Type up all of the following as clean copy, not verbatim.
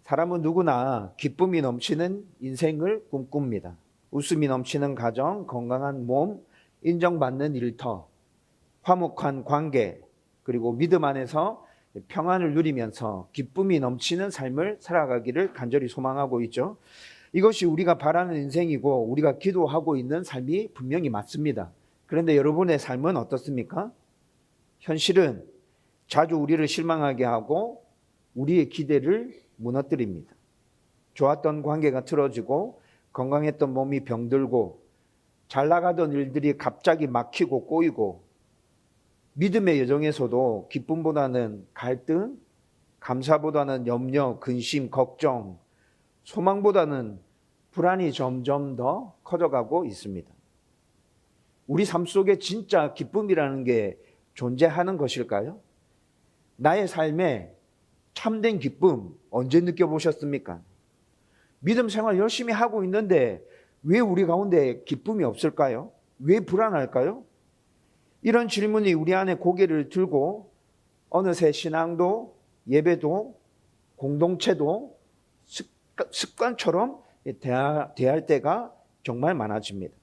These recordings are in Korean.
사람은 누구나 기쁨이 넘치는 인생을 꿈꿉니다. 웃음이 넘치는 가정, 건강한 몸, 인정받는 일터, 화목한 관계, 그리고 믿음 안에서 평안을 누리면서 기쁨이 넘치는 삶을 살아가기를 간절히 소망하고 있죠. 이것이 우리가 바라는 인생이고 우리가 기도하고 있는 삶이 분명히 맞습니다. 그런데 여러분의 삶은 어떻습니까? 현실은 자주 우리를 실망하게 하고 우리의 기대를 무너뜨립니다. 좋았던 관계가 틀어지고 건강했던 몸이 병들고 잘 나가던 일들이 갑자기 막히고 꼬이고 믿음의 여정에서도 기쁨보다는 갈등, 감사보다는 염려, 근심, 걱정, 소망보다는 불안이 점점 더 커져가고 있습니다. 우리 삶 속에 진짜 기쁨이라는 게 존재하는 것일까요? 나의 삶에 참된 기쁨 언제 느껴보셨습니까? 믿음 생활 열심히 하고 있는데 왜 우리 가운데 기쁨이 없을까요? 왜 불안할까요? 이런 질문이 우리 안에 고개를 들고 어느새 신앙도 예배도 공동체도 습관처럼 대할 때가 정말 많아집니다.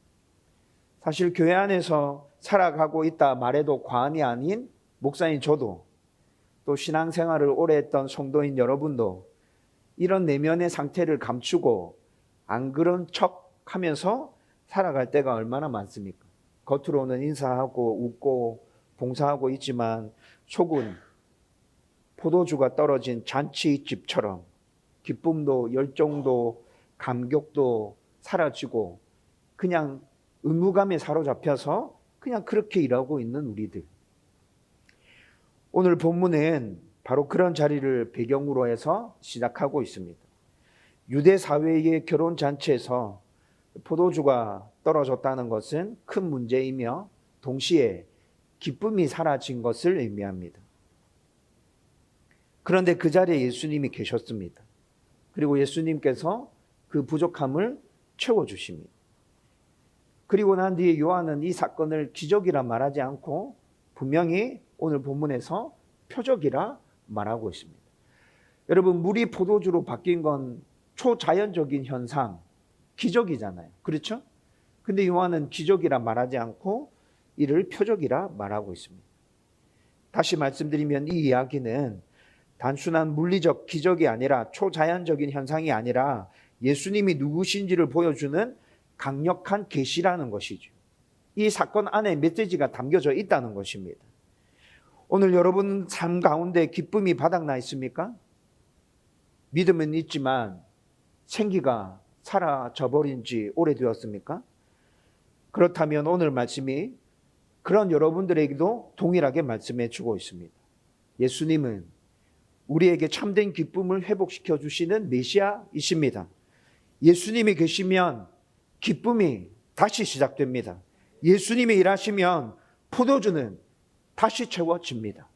사실 교회 안에서 살아가고 있다 말해도 과언이 아닌 목사인 저도 또 신앙생활을 오래 했던 성도인 여러분도 이런 내면의 상태를 감추고 안 그런 척 하면서 살아갈 때가 얼마나 많습니까? 겉으로는 인사하고 웃고 봉사하고 있지만 속은 포도주가 떨어진 잔치집처럼 기쁨도 열정도 감격도 사라지고 그냥 의무감에 사로잡혀서 그냥 그렇게 일하고 있는 우리들. 오늘 본문은 바로 그런 자리를 배경으로 해서 시작하고 있습니다. 유대 사회의 결혼 잔치에서 포도주가 떨어졌다는 것은 큰 문제이며 동시에 기쁨이 사라진 것을 의미합니다. 그런데 그 자리에 예수님이 계셨습니다. 그리고 예수님께서 그 부족함을 채워주십니다. 그리고 난 뒤에 요한은 이 사건을 기적이라 말하지 않고 분명히 오늘 본문에서 표적이라 말하고 있습니다. 여러분, 물이 포도주로 바뀐 건 초자연적인 현상, 기적이잖아요. 그렇죠? 근데 요한은 기적이라 말하지 않고 이를 표적이라 말하고 있습니다. 다시 말씀드리면 이 이야기는 단순한 물리적 기적이 아니라 초자연적인 현상이 아니라 예수님이 누구신지를 보여주는 강력한 계시라는 것이죠. 이 사건 안에 메시지가 담겨져 있다는 것입니다. 오늘 여러분 삶 가운데 기쁨이 바닥나 있습니까? 믿음은 있지만 생기가 사라져 버린 지 오래되었습니까? 그렇다면 오늘 말씀이 그런 여러분들에게도 동일하게 말씀해 주고 있습니다. 예수님은 우리에게 참된 기쁨을 회복시켜 주시는 메시아이십니다. 예수님이 계시면 기쁨이 다시 시작됩니다. 예수님이 일하시면 포도주는 다시 채워집니다.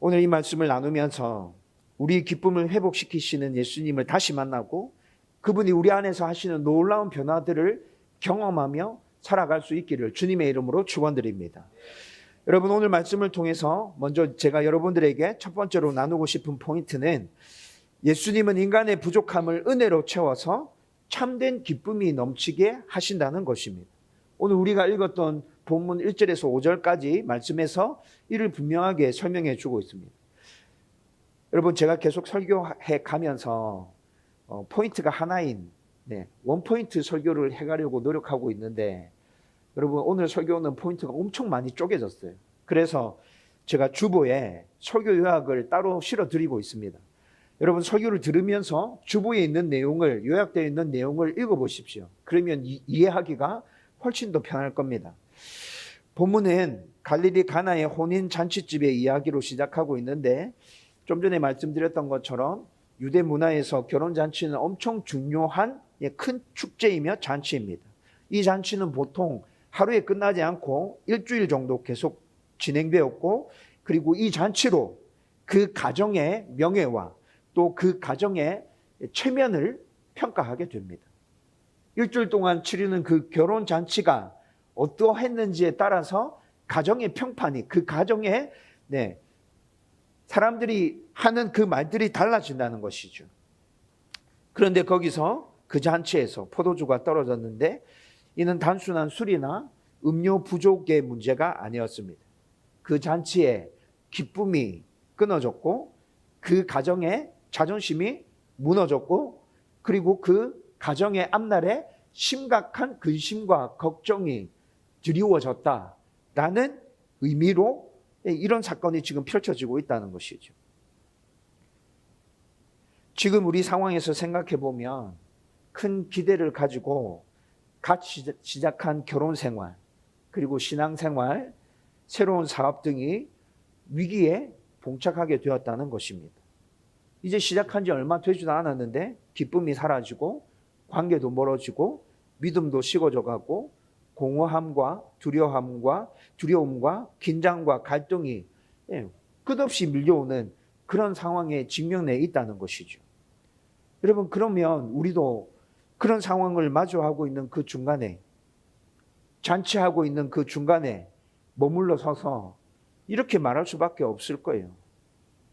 오늘 이 말씀을 나누면서 우리 기쁨을 회복시키시는 예수님을 다시 만나고 그분이 우리 안에서 하시는 놀라운 변화들을 경험하며 살아갈 수 있기를 주님의 이름으로 축원드립니다. 여러분, 오늘 말씀을 통해서 먼저 제가 여러분들에게 첫 번째로 나누고 싶은 포인트는 예수님은 인간의 부족함을 은혜로 채워서 참된 기쁨이 넘치게 하신다는 것입니다. 오늘 우리가 읽었던 본문 1절에서 5절까지 말씀에서 이를 분명하게 설명해 주고 있습니다. 여러분, 제가 계속 설교해 가면서 포인트가 하나인 원포인트 설교를 해가려고 노력하고 있는데 여러분, 오늘 설교는 포인트가 엄청 많이 쪼개졌어요. 그래서 제가 주보에 설교 요약을 따로 실어드리고 있습니다. 여러분, 설교를 들으면서 주보에 있는 내용을, 요약되어 있는 내용을 읽어보십시오. 그러면 이해하기가 훨씬 더 편할 겁니다. 본문은 갈릴리 가나의 혼인 잔치집의 이야기로 시작하고 있는데 좀 전에 말씀드렸던 것처럼 유대 문화에서 결혼잔치는 엄청 중요한 큰 축제이며 잔치입니다. 이 잔치는 보통 하루에 끝나지 않고 일주일 정도 계속 진행되었고 그리고 이 잔치로 그 가정의 명예와 또 그 가정의 체면을 평가하게 됩니다. 일주일 동안 치르는 그 결혼잔치가 어떠했는지에 따라서 가정의 평판이 그 가정의 사람들이 하는 그 말들이 달라진다는 것이죠. 그런데 거기서 그 잔치에서 포도주가 떨어졌는데 이는 단순한 술이나 음료 부족의 문제가 아니었습니다. 그 잔치에 기쁨이 끊어졌고 그 가정의 자존심이 무너졌고 그리고 그 가정의 앞날에 심각한 근심과 걱정이 드리워졌다라는 의미로 이런 사건이 지금 펼쳐지고 있다는 것이죠. 지금 우리 상황에서 생각해 보면 큰 기대를 가지고 같이 시작한 결혼 생활, 그리고 신앙 생활, 새로운 사업 등이 위기에 봉착하게 되었다는 것입니다. 이제 시작한 지 얼마 되지도 않았는데 기쁨이 사라지고 관계도 멀어지고 믿음도 식어져 가고 공허함과 두려움과 긴장과 갈등이 끝없이 밀려오는 그런 상황에 직면해 있다는 것이죠. 여러분, 그러면 우리도 그런 상황을 마주하고 있는 그 중간에, 잔치하고 있는 그 중간에 머물러 서서 이렇게 말할 수밖에 없을 거예요.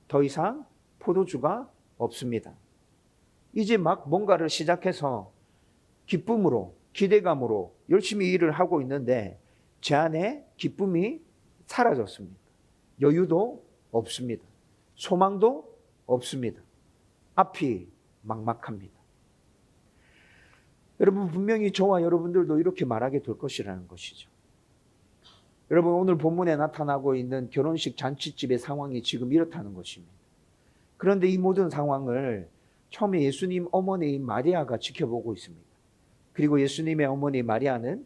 더 이상 포도주가 없습니다. 이제 막 뭔가를 시작해서 기쁨으로, 기대감으로 열심히 일을 하고 있는데 제 안에 기쁨이 사라졌습니다. 여유도 없습니다. 소망도 없습니다. 앞이 막막합니다. 여러분, 분명히 저와 여러분들도 이렇게 말하게 될 것이라는 것이죠. 여러분, 오늘 본문에 나타나고 있는 결혼식 잔치집의 상황이 지금 이렇다는 것입니다. 그런데 이 모든 상황을 처음에 예수님 어머니인 마리아가 지켜보고 있습니다. 그리고 예수님의 어머니 마리아는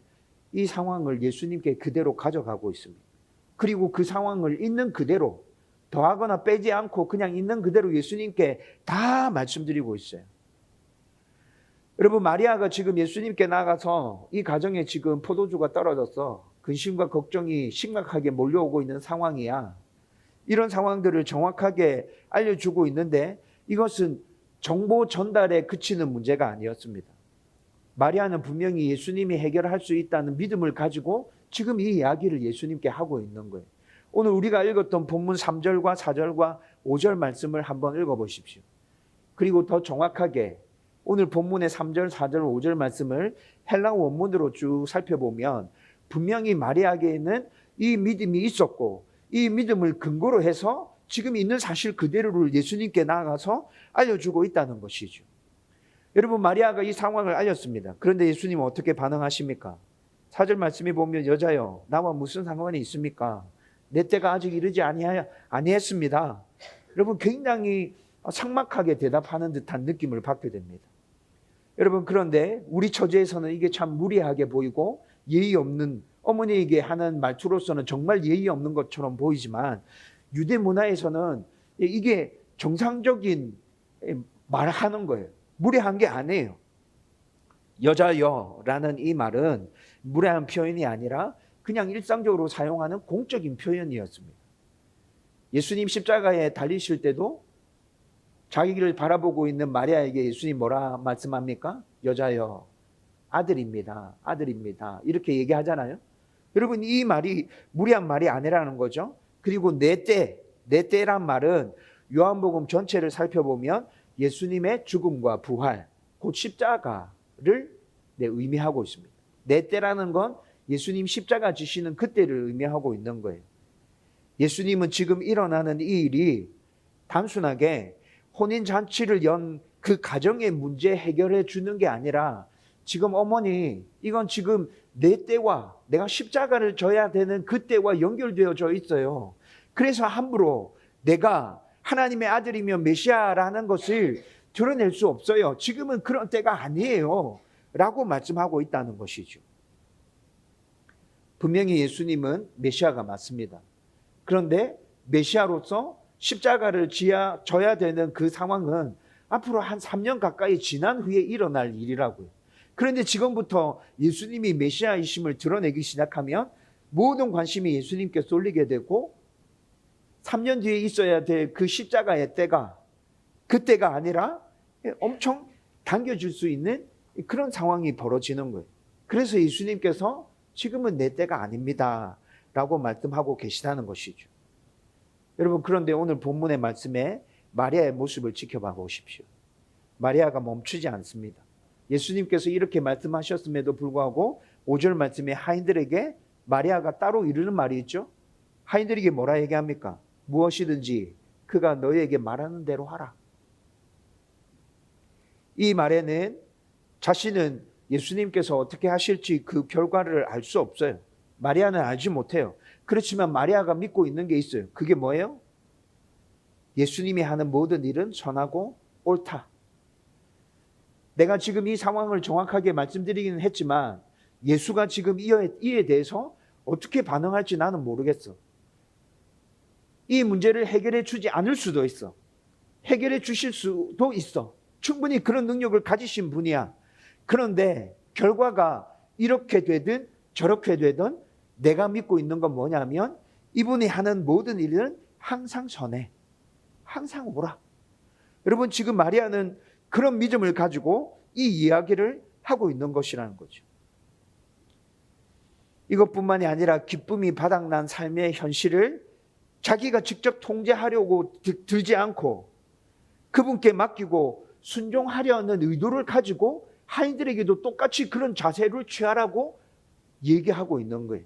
이 상황을 예수님께 그대로 가져가고 있습니다. 그리고 그 상황을 있는 그대로 더하거나 빼지 않고 그냥 있는 그대로 예수님께 다 말씀드리고 있어요. 여러분, 마리아가 지금 예수님께 나가서 이 가정에 지금 포도주가 떨어졌어, 근심과 걱정이 심각하게 몰려오고 있는 상황이야, 이런 상황들을 정확하게 알려주고 있는데 이것은 정보 전달에 그치는 문제가 아니었습니다. 마리아는 분명히 예수님이 해결할 수 있다는 믿음을 가지고 지금 이 이야기를 예수님께 하고 있는 거예요. 오늘 우리가 읽었던 본문 3절과 4절과 5절 말씀을 한번 읽어보십시오. 그리고 더 정확하게 오늘 본문의 3절, 4절, 5절 말씀을 헬라 원문으로 쭉 살펴보면 분명히 마리아에게는 이 믿음이 있었고 이 믿음을 근거로 해서 지금 있는 사실 그대로를 예수님께 나아가서 알려주고 있다는 것이죠. 여러분, 마리아가 이 상황을 알렸습니다. 그런데 예수님은 어떻게 반응하십니까? 4절 말씀에 보면 여자여, 나와 무슨 상관이 있습니까? 내 때가 아직 이르지 아니했습니다. 여러분, 굉장히 삭막하게 대답하는 듯한 느낌을 받게 됩니다. 여러분, 그런데 우리 처지에서는 이게 참 무리하게 보이고 예의 없는, 어머니에게 하는 말투로서는 정말 예의 없는 것처럼 보이지만 유대 문화에서는 이게 정상적인 말하는 거예요. 무례한 게 아니에요. 여자여라는 이 말은 무례한 표현이 아니라 그냥 일상적으로 사용하는 공적인 표현이었습니다. 예수님 십자가에 달리실 때도 자기를 바라보고 있는 마리아에게 예수님 뭐라 말씀합니까? 여자여, 아들입니다. 아들입니다. 이렇게 얘기하잖아요. 여러분, 이 말이 무례한 말이 아니라는 거죠. 그리고 내 때란 말은 요한복음 전체를 살펴보면 예수님의 죽음과 부활, 곧 십자가를 의미하고 있습니다. 내 때라는 건 예수님 십자가 지시는 그때를 의미하고 있는 거예요. 예수님은 지금 일어나는 이 일이 단순하게 혼인잔치를 연 그 가정의 문제 해결해 주는 게 아니라 지금 어머니, 이건 지금 내 때와 내가 십자가를 져야 되는 그 때와 연결되어져 있어요. 그래서 함부로 내가 하나님의 아들이며 메시아라는 것을 드러낼 수 없어요. 지금은 그런 때가 아니에요. 라고 말씀하고 있다는 것이죠. 분명히 예수님은 메시아가 맞습니다. 그런데 메시아로서 십자가를 져야 되는 그 상황은 앞으로 한 3년 가까이 지난 후에 일어날 일이라고요. 그런데 지금부터 예수님이 메시아이심을 드러내기 시작하면 모든 관심이 예수님께 쏠리게 되고 3년 뒤에 있어야 될 그 십자가의 때가 그때가 아니라 엄청 당겨질 수 있는 그런 상황이 벌어지는 거예요. 그래서 예수님께서 지금은 내 때가 아닙니다 라고 말씀하고 계시다는 것이죠. 여러분, 그런데 오늘 본문의 말씀에 마리아의 모습을 지켜봐 보십시오. 마리아가 멈추지 않습니다. 예수님께서 이렇게 말씀하셨음에도 불구하고 5절 말씀에 하인들에게 마리아가 따로 이르는 말이 있죠. 하인들에게 뭐라 얘기합니까? 무엇이든지 그가 너희에게 말하는 대로 하라. 이 말에는 자신은 예수님께서 어떻게 하실지 그 결과를 알 수 없어요. 마리아는 알지 못해요. 그렇지만 마리아가 믿고 있는 게 있어요. 그게 뭐예요? 예수님이 하는 모든 일은 선하고 옳다. 내가 지금 이 상황을 정확하게 말씀드리기는 했지만 예수가 지금 이에 대해서 어떻게 반응할지 나는 모르겠어. 이 문제를 해결해 주지 않을 수도 있어. 해결해 주실 수도 있어. 충분히 그런 능력을 가지신 분이야. 그런데 결과가 이렇게 되든 저렇게 되든 내가 믿고 있는 건 뭐냐면 이분이 하는 모든 일은 항상 선해. 항상 옳아. 여러분, 지금 마리아는 그런 믿음을 가지고 이 이야기를 하고 있는 것이라는 거죠. 이것뿐만이 아니라 기쁨이 바닥난 삶의 현실을 자기가 직접 통제하려고 들지 않고 그분께 맡기고 순종하려는 의도를 가지고 하인들에게도 똑같이 그런 자세를 취하라고 얘기하고 있는 거예요.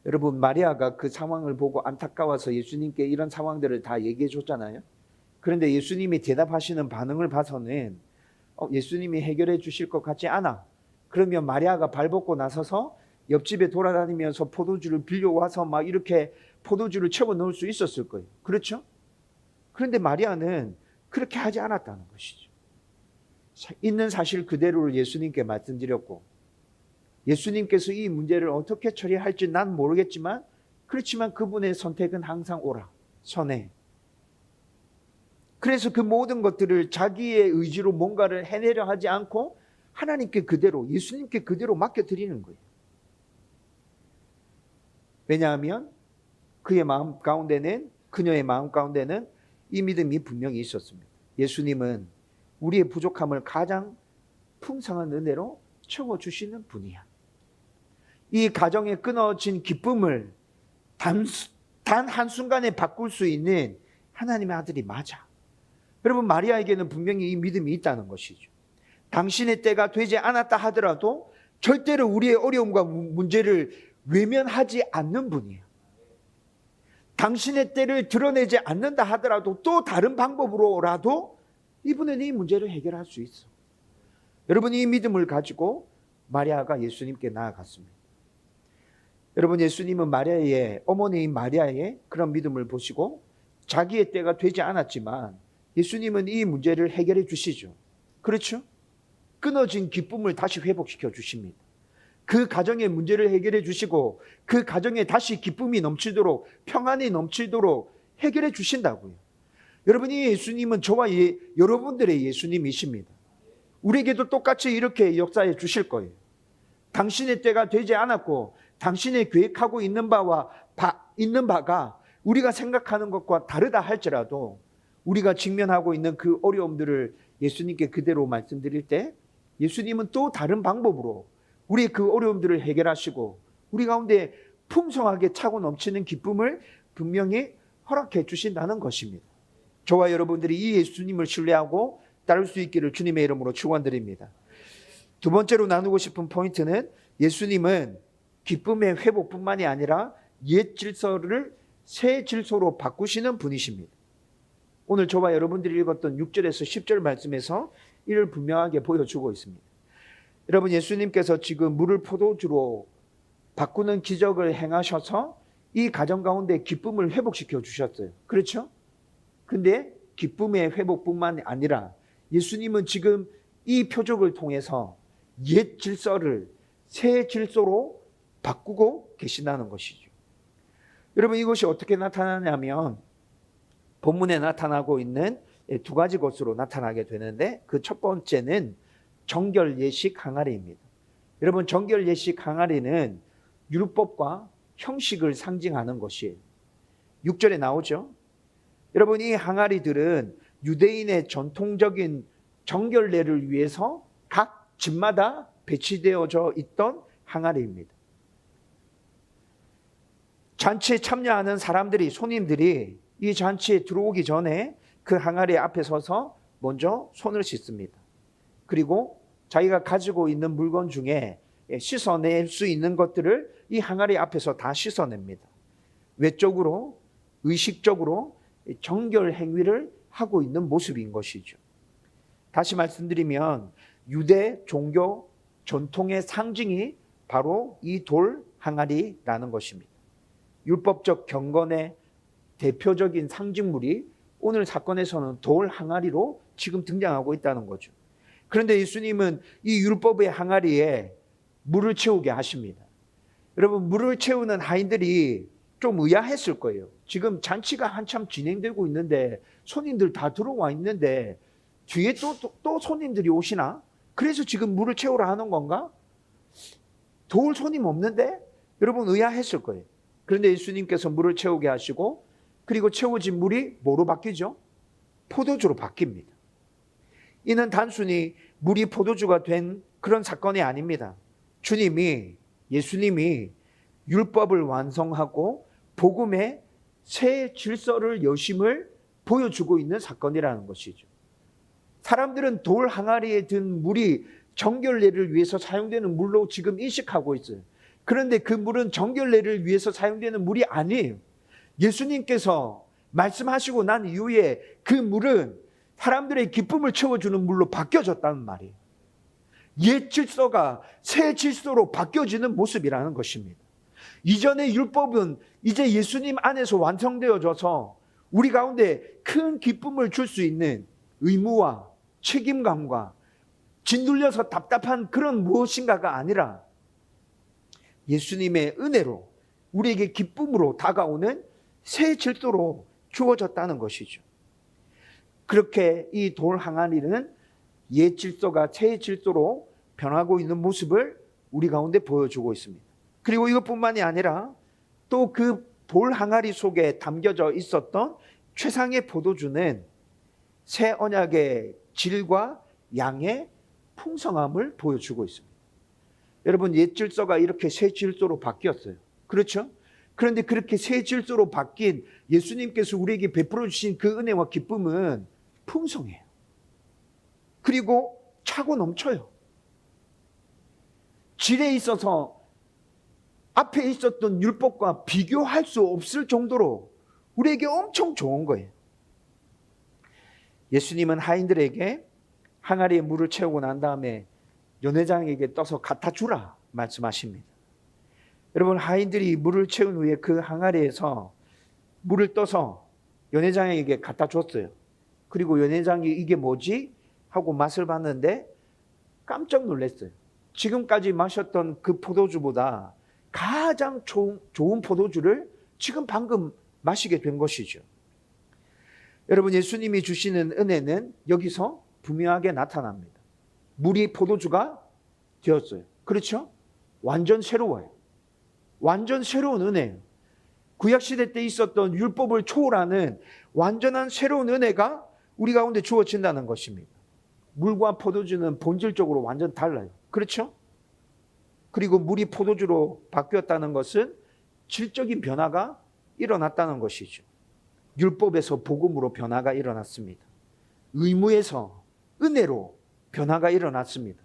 여러분, 마리아가 그 상황을 보고 안타까워서 예수님께 이런 상황들을 다 얘기해 줬잖아요. 그런데 예수님이 대답하시는 반응을 봐서는 예수님이 해결해 주실 것 같지 않아. 그러면 마리아가 발벗고 나서서 옆집에 돌아다니면서 포도주를 빌려와서 막 이렇게 포도주를 채워 넣을 수 있었을 거예요. 그렇죠? 그런데 마리아는 그렇게 하지 않았다는 것이죠. 있는 사실 그대로를 예수님께 말씀드렸고, 예수님께서 이 문제를 어떻게 처리할지 난 모르겠지만, 그렇지만 그분의 선택은 항상 옳아, 선해. 그래서 그 모든 것들을 자기의 의지로 뭔가를 해내려 하지 않고 하나님께 그대로, 예수님께 그대로 맡겨드리는 거예요. 왜냐하면 그녀의 마음 가운데는 이 믿음이 분명히 있었습니다. 예수님은 우리의 부족함을 가장 풍성한 은혜로 채워주시는 분이야. 이 가정에 끊어진 기쁨을 단 한순간에 바꿀 수 있는 하나님의 아들이 맞아. 여러분, 마리아에게는 분명히 이 믿음이 있다는 것이죠. 당신의 때가 되지 않았다 하더라도 절대로 우리의 어려움과 문제를 외면하지 않는 분이에요. 당신의 때를 드러내지 않는다 하더라도 또 다른 방법으로라도 이분은 이 문제를 해결할 수 있어. 여러분, 이 믿음을 가지고 마리아가 예수님께 나아갔습니다. 여러분, 예수님은 어머니인 마리아의 그런 믿음을 보시고 자기의 때가 되지 않았지만 예수님은 이 문제를 해결해 주시죠. 그렇죠? 끊어진 기쁨을 다시 회복시켜 주십니다. 그 가정의 문제를 해결해 주시고 그 가정에 다시 기쁨이 넘치도록, 평안이 넘치도록 해결해 주신다고요. 여러분, 이 예수님은 저와 여러분들의 예수님이십니다. 우리에게도 똑같이 이렇게 역사해 주실 거예요. 당신의 때가 되지 않았고 당신의 계획하고 있는 바가 우리가 생각하는 것과 다르다 할지라도 우리가 직면하고 있는 그 어려움들을 예수님께 그대로 말씀드릴 때 예수님은 또 다른 방법으로 우리의 그 어려움들을 해결하시고 우리 가운데 풍성하게 차고 넘치는 기쁨을 분명히 허락해 주신다는 것입니다. 저와 여러분들이 이 예수님을 신뢰하고 따를 수 있기를 주님의 이름으로 축원드립니다. 두 번째로 나누고 싶은 포인트는 예수님은 기쁨의 회복뿐만이 아니라 옛 질서를 새 질서로 바꾸시는 분이십니다. 오늘 저와 여러분들이 읽었던 6절에서 10절 말씀에서 이를 분명하게 보여주고 있습니다. 여러분, 예수님께서 지금 물을 포도주로 바꾸는 기적을 행하셔서 이 가정 가운데 기쁨을 회복시켜 주셨어요. 그렇죠? 근데 기쁨의 회복뿐만 아니라 예수님은 지금 이 표적을 통해서 옛 질서를 새 질서로 바꾸고 계신다는 것이죠. 여러분, 이것이 어떻게 나타나냐면 본문에 나타나고 있는 두 가지 것으로 나타나게 되는데 그 첫 번째는 정결 예식 항아리입니다. 여러분, 정결 예식 항아리는 율법과 형식을 상징하는 것이에요. 6절에 나오죠. 여러분, 이 항아리들은 유대인의 전통적인 정결례를 위해서 각 집마다 배치되어져 있던 항아리입니다. 잔치에 참여하는 사람들이, 손님들이 이 잔치에 들어오기 전에 그 항아리 앞에 서서 먼저 손을 씻습니다. 그리고 자기가 가지고 있는 물건 중에 씻어낼 수 있는 것들을 이 항아리 앞에서 다 씻어냅니다. 외적으로, 의식적으로 정결 행위를 하고 있는 모습인 것이죠. 다시 말씀드리면 유대 종교 전통의 상징이 바로 이 돌 항아리라는 것입니다. 율법적 경건의 대표적인 상징물이 오늘 사건에서는 돌 항아리로 지금 등장하고 있다는 거죠. 그런데 예수님은 이 율법의 항아리에 물을 채우게 하십니다. 여러분, 물을 채우는 하인들이 좀 의아했을 거예요. 지금 잔치가 한참 진행되고 있는데 손님들 다 들어와 있는데 뒤에 또 손님들이 오시나? 그래서 지금 물을 채우라 하는 건가? 도울 손님 없는데? 여러분 의아했을 거예요. 그런데 예수님께서 물을 채우게 하시고 그리고 채워진 물이 뭐로 바뀌죠? 포도주로 바뀝니다. 이는 단순히 물이 포도주가 된 그런 사건이 아닙니다. 예수님이 율법을 완성하고 복음의 새 질서를 여심을 보여주고 있는 사건이라는 것이죠. 사람들은 돌 항아리에 든 물이 정결례를 위해서 사용되는 물로 지금 인식하고 있어요. 그런데 그 물은 정결례를 위해서 사용되는 물이 아니에요. 예수님께서 말씀하시고 난 이후에 그 물은 사람들의 기쁨을 채워주는 물로 바뀌어졌다는 말이에요. 옛 질서가 새 질서로 바뀌어지는 모습이라는 것입니다. 이전의 율법은 이제 예수님 안에서 완성되어져서 우리 가운데 큰 기쁨을 줄 수 있는 의무와 책임감과 짓눌려서 답답한 그런 무엇인가가 아니라 예수님의 은혜로 우리에게 기쁨으로 다가오는 새 질서로 주어졌다는 것이죠. 그렇게 이 돌 항아리는 옛 질서가 새 질서로 변하고 있는 모습을 우리 가운데 보여주고 있습니다. 그리고 이것뿐만이 아니라 또 그 돌 항아리 속에 담겨져 있었던 최상의 포도주는 새 언약의 질과 양의 풍성함을 보여주고 있습니다. 여러분, 옛 질서가 이렇게 새 질서로 바뀌었어요. 그렇죠? 그런데 그렇게 새 질서로 바뀐 예수님께서 우리에게 베풀어 주신 그 은혜와 기쁨은 풍성해요. 그리고 차고 넘쳐요. 질에 있어서 앞에 있었던 율법과 비교할 수 없을 정도로 우리에게 엄청 좋은 거예요. 예수님은 하인들에게 항아리에 물을 채우고 난 다음에 연회장에게 떠서 갖다 주라 말씀하십니다. 여러분, 하인들이 물을 채운 후에 그 항아리에서 물을 떠서 연회장에게 갖다 줬어요. 그리고 연회장이 이게 뭐지? 하고 맛을 봤는데 깜짝 놀랐어요. 지금까지 마셨던 그 포도주보다 가장 좋은 포도주를 지금 방금 마시게 된 것이죠. 여러분, 예수님이 주시는 은혜는 여기서 분명하게 나타납니다. 물이 포도주가 되었어요. 그렇죠? 완전 새로워요. 완전 새로운 은혜예요. 구약시대 때 있었던 율법을 초월하는 완전한 새로운 은혜가 우리 가운데 주어진다는 것입니다. 물과 포도주는 본질적으로 완전 달라요. 그렇죠? 그리고 물이 포도주로 바뀌었다는 것은 질적인 변화가 일어났다는 것이죠. 율법에서 복음으로 변화가 일어났습니다. 의무에서 은혜로 변화가 일어났습니다.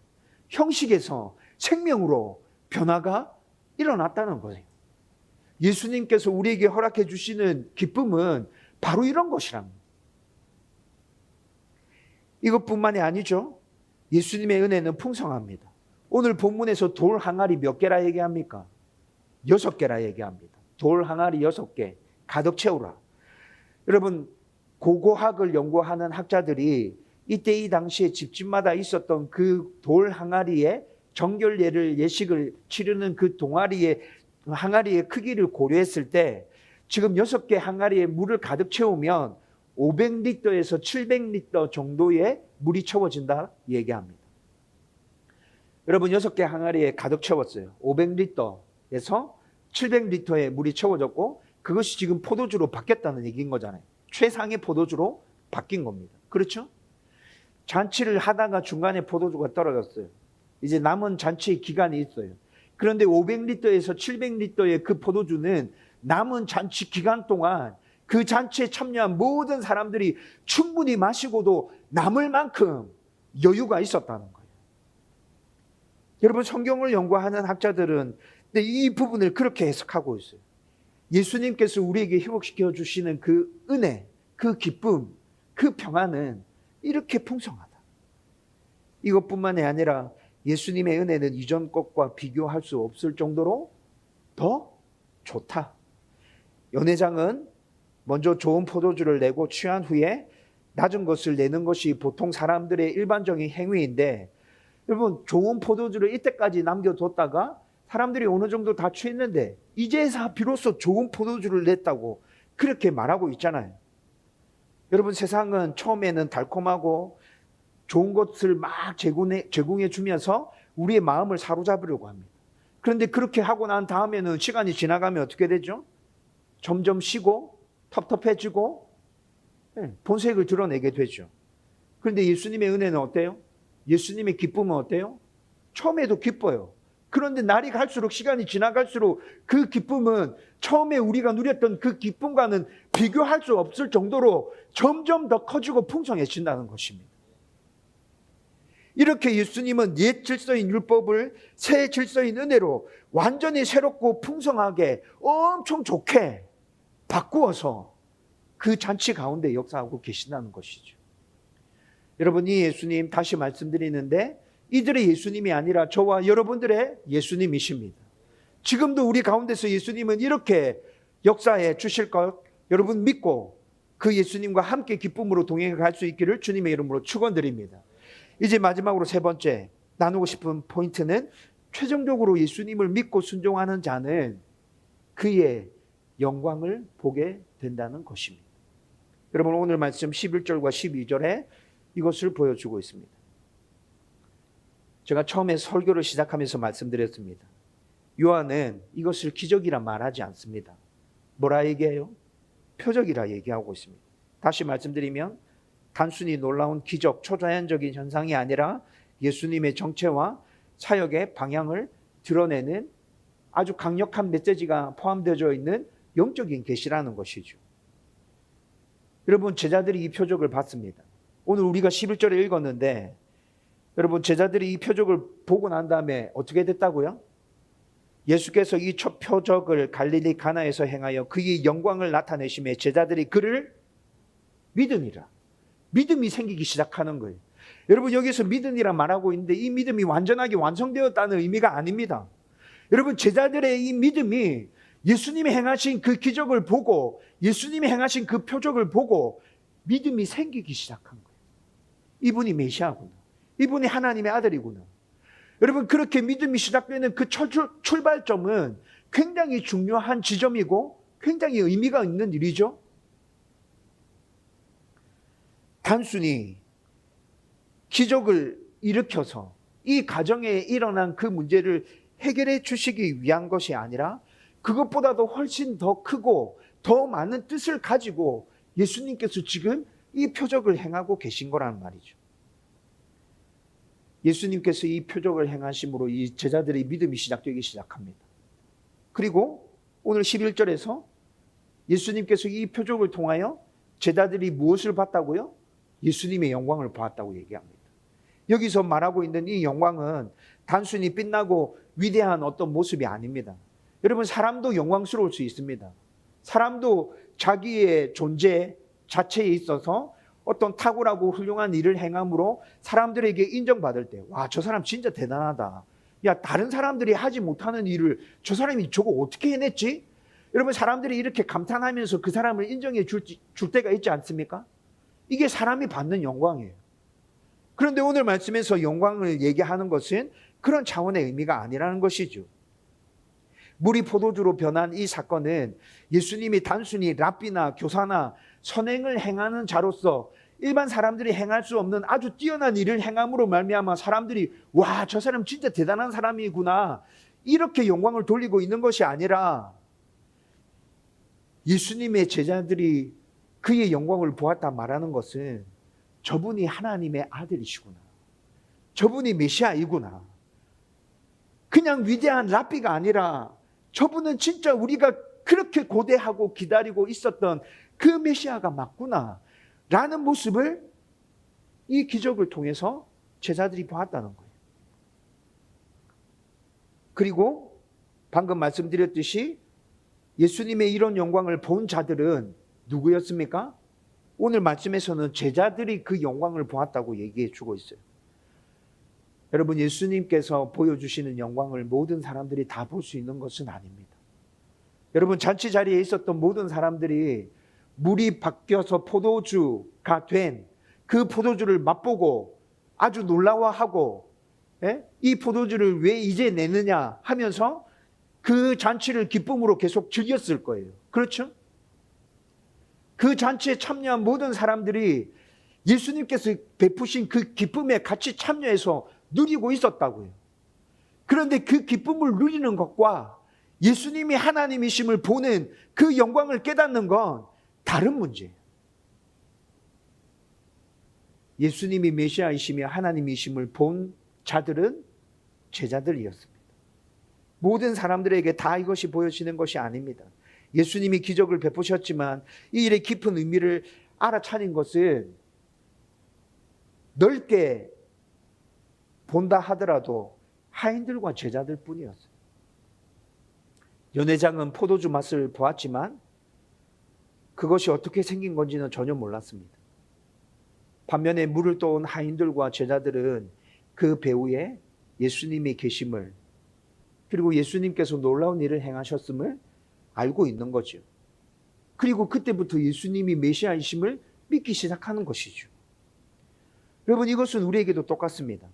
형식에서 생명으로 변화가 일어났다는 거예요. 예수님께서 우리에게 허락해 주시는 기쁨은 바로 이런 것이랍니다. 이것뿐만이 아니죠. 예수님의 은혜는 풍성합니다. 오늘 본문에서 돌 항아리 몇 개라 얘기합니까? 6개라 얘기합니다. 돌 항아리 6개 가득 채우라. 여러분, 고고학을 연구하는 학자들이 이때 이 당시에 집집마다 있었던 그 돌 항아리에 정결례를 예식을 치르는 그 항아리의 크기를 고려했을 때 지금 6개 항아리에 물을 가득 채우면 500리터에서 700리터 정도의 물이 채워진다 얘기합니다. 여러분, 6개 항아리에 가득 채웠어요. 500리터에서 700리터의 물이 채워졌고 그것이 지금 포도주로 바뀌었다는 얘기인 거잖아요. 최상의 포도주로 바뀐 겁니다. 그렇죠? 잔치를 하다가 중간에 포도주가 떨어졌어요. 이제 남은 잔치의 기간이 있어요. 그런데 500리터에서 700리터의 그 포도주는 남은 잔치 기간 동안 그 잔치에 참여한 모든 사람들이 충분히 마시고도 남을 만큼 여유가 있었다는 거예요. 여러분, 성경을 연구하는 학자들은 이 부분을 그렇게 해석하고 있어요. 예수님께서 우리에게 회복시켜 주시는 그 은혜, 그 기쁨, 그 평안은 이렇게 풍성하다. 이것뿐만이 아니라 예수님의 은혜는 이전 것과 비교할 수 없을 정도로 더 좋다. 연회장은 먼저 좋은 포도주를 내고 취한 후에 낮은 것을 내는 것이 보통 사람들의 일반적인 행위인데, 여러분, 좋은 포도주를 이때까지 남겨뒀다가 사람들이 어느 정도 다 취했는데 이제서 비로소 좋은 포도주를 냈다고 그렇게 말하고 있잖아요. 여러분, 세상은 처음에는 달콤하고 좋은 것을 막 제공해 주면서 우리의 마음을 사로잡으려고 합니다. 그런데 그렇게 하고 난 다음에는 시간이 지나가면 어떻게 되죠? 점점 쉬고 텁텁해지고 본색을 드러내게 되죠. 그런데 예수님의 은혜는 어때요? 예수님의 기쁨은 어때요? 처음에도 기뻐요. 그런데 날이 갈수록, 시간이 지나갈수록 그 기쁨은 처음에 우리가 누렸던 그 기쁨과는 비교할 수 없을 정도로 점점 더 커지고 풍성해진다는 것입니다. 이렇게 예수님은 옛 질서인 율법을 새 질서인 은혜로 완전히 새롭고 풍성하게 엄청 좋게 바꾸어서 그 잔치 가운데 역사하고 계신다는 것이죠. 여러분, 이 예수님, 다시 말씀드리는데 이들의 예수님이 아니라 저와 여러분들의 예수님이십니다. 지금도 우리 가운데서 예수님은 이렇게 역사해 주실 것 여러분 믿고 그 예수님과 함께 기쁨으로 동행해 갈 수 있기를 주님의 이름으로 축원드립니다. 이제 마지막으로 세 번째 나누고 싶은 포인트는, 최종적으로 예수님을 믿고 순종하는 자는 그의 영광을 보게 된다는 것입니다. 여러분, 오늘 말씀 11절과 12절에 이것을 보여주고 있습니다. 제가 처음에 설교를 시작하면서 말씀드렸습니다. 요한은 이것을 기적이라 말하지 않습니다. 뭐라 얘기해요? 표적이라 얘기하고 있습니다. 다시 말씀드리면 단순히 놀라운 기적, 초자연적인 현상이 아니라 예수님의 정체와 사역의 방향을 드러내는 아주 강력한 메시지가 포함되어 있는 영적인 계시라는 것이죠. 여러분, 제자들이 이 표적을 봤습니다. 오늘 우리가 11절에 읽었는데, 여러분, 제자들이 이 표적을 보고 난 다음에 어떻게 됐다고요? 예수께서 이 첫 표적을 갈릴리 가나에서 행하여 그의 영광을 나타내심에 제자들이 그를 믿으니라. 믿음이 생기기 시작하는 거예요. 여러분, 여기서 믿으니라 말하고 있는데 이 믿음이 완전하게 완성되었다는 의미가 아닙니다. 여러분, 제자들의 이 믿음이 예수님이 행하신 그 기적을 보고, 예수님이 행하신 그 표적을 보고 믿음이 생기기 시작한 거예요. 이분이 메시아구나, 이분이 하나님의 아들이구나. 여러분, 그렇게 믿음이 시작되는 그 출발점은 굉장히 중요한 지점이고 굉장히 의미가 있는 일이죠. 단순히 기적을 일으켜서 이 가정에 일어난 그 문제를 해결해 주시기 위한 것이 아니라 그것보다도 훨씬 더 크고 더 많은 뜻을 가지고 예수님께서 지금 이 표적을 행하고 계신 거란 말이죠. 예수님께서 이 표적을 행하심으로 이 제자들의 믿음이 시작되기 시작합니다. 그리고 오늘 11절에서 예수님께서 이 표적을 통하여 제자들이 무엇을 봤다고요? 예수님의 영광을 보았다고 얘기합니다. 여기서 말하고 있는 이 영광은 단순히 빛나고 위대한 어떤 모습이 아닙니다. 여러분, 사람도 영광스러울 수 있습니다. 사람도 자기의 존재 자체에 있어서 어떤 탁월하고 훌륭한 일을 행함으로 사람들에게 인정받을 때, 와, 저 사람 진짜 대단하다. 야, 다른 사람들이 하지 못하는 일을 저 사람이 저거 어떻게 해냈지? 여러분, 사람들이 이렇게 감탄하면서 그 사람을 인정해 줄 때가 있지 않습니까? 이게 사람이 받는 영광이에요. 그런데 오늘 말씀에서 영광을 얘기하는 것은 그런 차원의 의미가 아니라는 것이죠. 물이 포도주로 변한 이 사건은 예수님이 단순히 랍비나 교사나 선행을 행하는 자로서 일반 사람들이 행할 수 없는 아주 뛰어난 일을 행함으로 말미암아 사람들이, 와, 저 사람 진짜 대단한 사람이구나, 이렇게 영광을 돌리고 있는 것이 아니라 예수님의 제자들이 그의 영광을 보았다 말하는 것은 저분이 하나님의 아들이시구나, 저분이 메시아이구나, 그냥 위대한 랍비가 아니라 저분은 진짜 우리가 그렇게 고대하고 기다리고 있었던 그 메시아가 맞구나 라는 모습을 이 기적을 통해서 제자들이 보았다는 거예요. 그리고 방금 말씀드렸듯이 예수님의 이런 영광을 본 자들은 누구였습니까? 오늘 말씀에서는 제자들이 그 영광을 보았다고 얘기해 주고 있어요. 여러분, 예수님께서 보여주시는 영광을 모든 사람들이 다 볼 수 있는 것은 아닙니다. 여러분, 잔치 자리에 있었던 모든 사람들이 물이 바뀌어서 포도주가 된 그 포도주를 맛보고 아주 놀라워하고, 이 포도주를 왜 이제 내느냐 하면서 그 잔치를 기쁨으로 계속 즐겼을 거예요. 그렇죠? 그 잔치에 참여한 모든 사람들이 예수님께서 베푸신 그 기쁨에 같이 참여해서 누리고 있었다고요. 그런데 그 기쁨을 누리는 것과 예수님이 하나님이심을 보는 그 영광을 깨닫는 건 다른 문제예요. 예수님이 메시아이시며 하나님이심을 본 자들은 제자들이었습니다. 모든 사람들에게 다 이것이 보여지는 것이 아닙니다. 예수님이 기적을 베푸셨지만 이 일의 깊은 의미를 알아차린 것은 넓게 본다 하더라도 하인들과 제자들 뿐이었어요. 연회장은 포도주 맛을 보았지만 그것이 어떻게 생긴 건지는 전혀 몰랐습니다. 반면에 물을 떠온 하인들과 제자들은 그 배후에 예수님이 계심을, 그리고 예수님께서 놀라운 일을 행하셨음을 알고 있는 거죠. 그리고 그때부터 예수님이 메시아이심을 믿기 시작하는 것이죠. 여러분, 이것은 우리에게도 똑같습니다.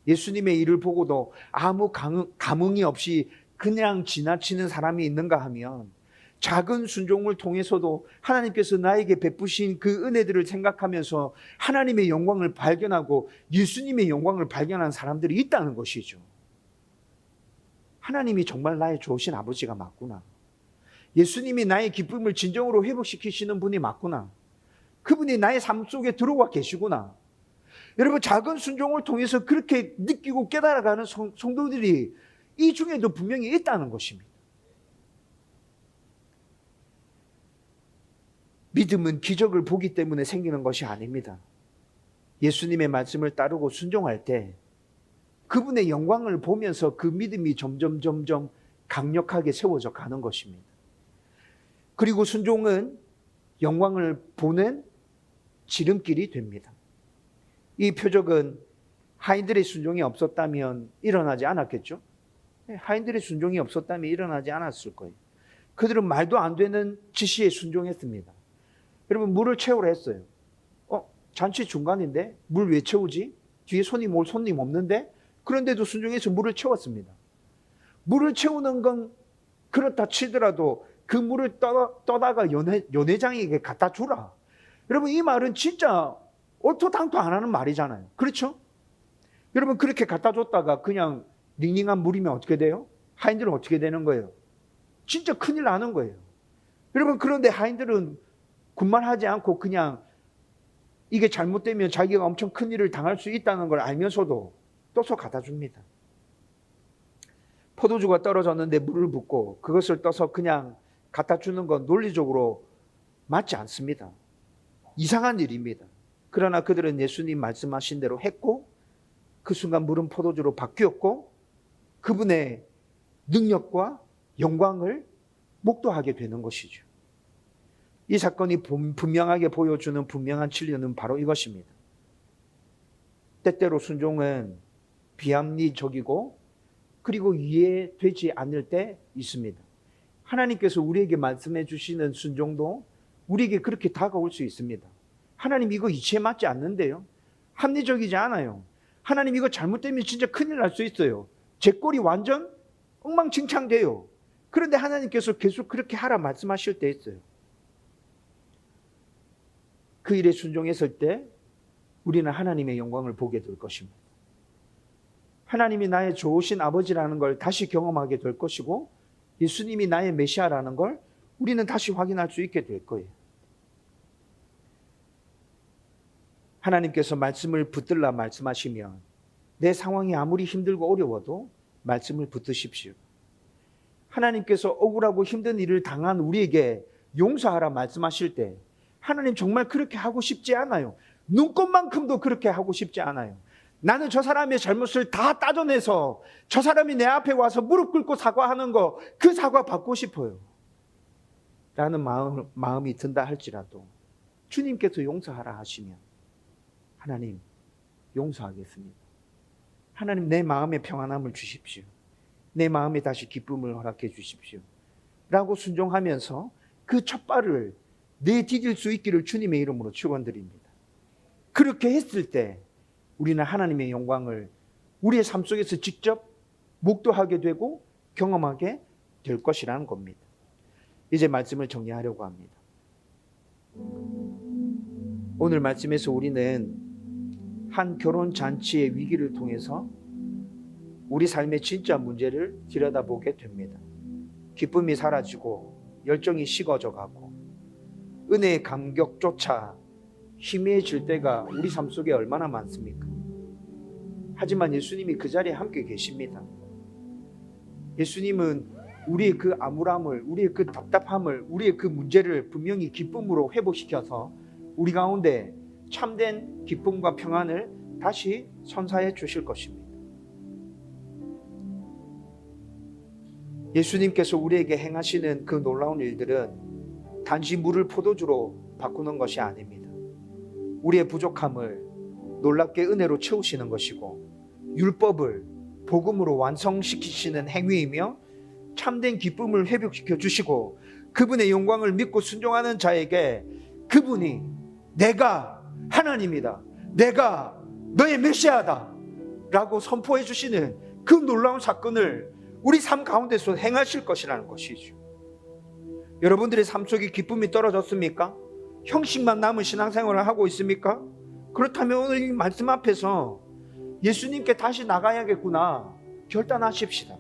예수님의 일을 보고도 아무 감흥이 없이 그냥 지나치는 사람이 있는가 하면, 작은 순종을 통해서도 하나님께서 나에게 베푸신 그 은혜들을 생각하면서 하나님의 영광을 발견하고 예수님의 영광을 발견한 사람들이 있다는 것이죠. 하나님이 정말 나의 좋으신 아버지가 맞구나. 예수님이 나의 기쁨을 진정으로 회복시키시는 분이 맞구나. 그분이 나의 삶 속에 들어와 계시구나. 여러분, 작은 순종을 통해서 그렇게 느끼고 깨달아가는 성도들이 이 중에도 분명히 있다는 것입니다. 믿음은 기적을 보기 때문에 생기는 것이 아닙니다. 예수님의 말씀을 따르고 순종할 때 그분의 영광을 보면서 그 믿음이 점점 강력하게 세워져 가는 것입니다. 그리고 순종은 영광을 보는 지름길이 됩니다. 이 표적은 하인들의 순종이 없었다면 일어나지 않았겠죠? 하인들의 순종이 없었다면 일어나지 않았을 거예요. 그들은 말도 안 되는 지시에 순종했습니다. 여러분, 물을 채우라 했어요. 잔치 중간인데 물 왜 채우지? 뒤에 손님 없는데? 그런데도 순종해서 물을 채웠습니다. 물을 채우는 건 그렇다 치더라도 그 물을 떠다가 연회장에게 갖다 주라. 여러분, 이 말은 진짜 얼토당토 안 하는 말이잖아요. 그렇죠? 여러분, 그렇게 갖다 줬다가 그냥 닝닝한 물이면 어떻게 돼요? 하인들은 어떻게 되는 거예요? 진짜 큰일 나는 거예요. 여러분, 그런데 하인들은 군말하지 않고 그냥 이게 잘못되면 자기가 엄청 큰 일을 당할 수 있다는 걸 알면서도 떠서 갖다 줍니다. 포도주가 떨어졌는데 물을 붓고 그것을 떠서 그냥 갖다 주는 건 논리적으로 맞지 않습니다. 이상한 일입니다. 그러나 그들은 예수님 말씀하신 대로 했고, 그 순간 물은 포도주로 바뀌었고 그분의 능력과 영광을 목도하게 되는 것이죠. 이 사건이 분명하게 보여주는 분명한 진리는 바로 이것입니다. 때때로 순종은 비합리적이고 그리고 이해되지 않을 때 있습니다. 하나님께서 우리에게 말씀해 주시는 순종도 우리에게 그렇게 다가올 수 있습니다. 하나님, 이거 이치에 맞지 않는데요? 합리적이지 않아요. 하나님, 이거 잘못되면 진짜 큰일 날 수 있어요. 제 꼴이 완전 엉망진창돼요. 그런데 하나님께서 계속 그렇게 하라 말씀하실 때 있어요. 그 일에 순종했을 때 우리는 하나님의 영광을 보게 될 것입니다. 하나님이 나의 좋으신 아버지라는 걸 다시 경험하게 될 것이고, 예수님이 나의 메시아라는 걸 우리는 다시 확인할 수 있게 될 거예요. 하나님께서 말씀을 붙들라 말씀하시면 내 상황이 아무리 힘들고 어려워도 말씀을 붙드십시오. 하나님께서 억울하고 힘든 일을 당한 우리에게 용서하라 말씀하실 때 하나님 정말 그렇게 하고 싶지 않아요. 눈꽃만큼도 그렇게 하고 싶지 않아요. 나는 저 사람의 잘못을 다 따져내서 저 사람이 내 앞에 와서 무릎 꿇고 사과하는 거, 그 사과 받고 싶어요 라는 마음이 든다 할지라도 주님께서 용서하라 하시면 하나님 용서하겠습니다. 하나님 내 마음에 평안함을 주십시오. 내 마음에 다시 기쁨을 허락해 주십시오 라고 순종하면서 그 첫 발을 내디딜 수 있기를 주님의 이름으로 축원드립니다. 그렇게 했을 때 우리는 하나님의 영광을 우리의 삶 속에서 직접 목도하게 되고 경험하게 될 것이라는 겁니다. 이제 말씀을 정리하려고 합니다. 오늘 말씀에서 우리는 한 결혼잔치의 위기를 통해서 우리 삶의 진짜 문제를 들여다보게 됩니다. 기쁨이 사라지고 열정이 식어져 가고 은혜의 감격조차 희미해질 때가 우리 삶 속에 얼마나 많습니까? 하지만 예수님이 그 자리에 함께 계십니다. 예수님은 우리의 그 암울함을, 우리의 그 답답함을, 우리의 그 문제를 분명히 기쁨으로 회복시켜서 우리 가운데 참된 기쁨과 평안을 다시 선사해 주실 것입니다. 예수님께서 우리에게 행하시는 그 놀라운 일들은 단지 물을 포도주로 바꾸는 것이 아닙니다. 우리의 부족함을 놀랍게 은혜로 채우시는 것이고 율법을 복음으로 완성시키시는 행위이며 참된 기쁨을 회복시켜 주시고 그분의 영광을 믿고 순종하는 자에게 그분이 내가 하나님이다, 내가 너의 메시아다 라고 선포해 주시는 그 놀라운 사건을 우리 삶 가운데서 행하실 것이라는 것이죠. 여러분들의 삶 속에 기쁨이 떨어졌습니까? 형식만 남은 신앙생활을 하고 있습니까? 그렇다면 오늘 이 말씀 앞에서 예수님께 다시 나가야겠구나 결단하십시다.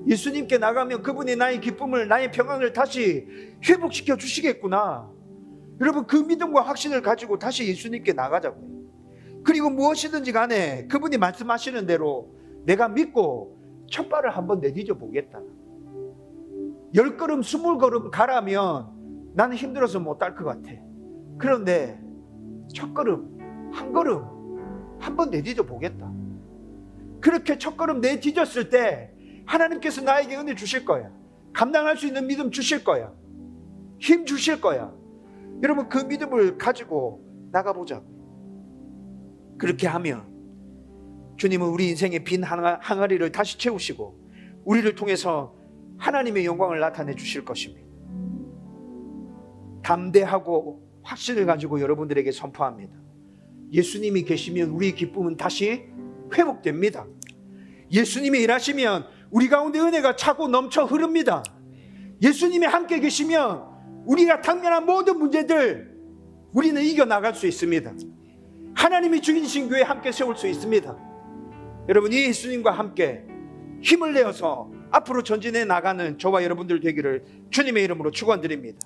예수님께 나가면 그분이 나의 기쁨을, 나의 평안을 다시 회복시켜 주시겠구나. 여러분 그 믿음과 확신을 가지고 다시 예수님께 나가자고요. 그리고 무엇이든지 간에 그분이 말씀하시는 대로 내가 믿고 첫 발을 한번 내디뎌 보겠다. 10걸음 20걸음 가라면 나는 힘들어서 못 갈 것 같아. 그런데 첫 걸음 한 걸음 한번 내디뎌 보겠다. 그렇게 첫 걸음 내디뎠을 때 하나님께서 나에게 은혜 주실 거야. 감당할 수 있는 믿음 주실 거야. 힘 주실 거야. 여러분 그 믿음을 가지고 나가보자. 그렇게 하면 주님은 우리 인생의 빈 항아리를 다시 채우시고 우리를 통해서 하나님의 영광을 나타내 주실 것입니다. 담대하고 확신을 가지고 여러분들에게 선포합니다. 예수님이 계시면 우리의 기쁨은 다시 회복됩니다. 예수님이 일하시면 우리 가운데 은혜가 차고 넘쳐 흐릅니다. 예수님이 함께 계시면 우리가 당면한 모든 문제들 우리는 이겨나갈 수 있습니다. 하나님이 주인이신 교회 함께 세울 수 있습니다. 여러분 이 예수님과 함께 힘을 내어서 앞으로 전진해 나가는 저와 여러분들 되기를 주님의 이름으로 축원드립니다.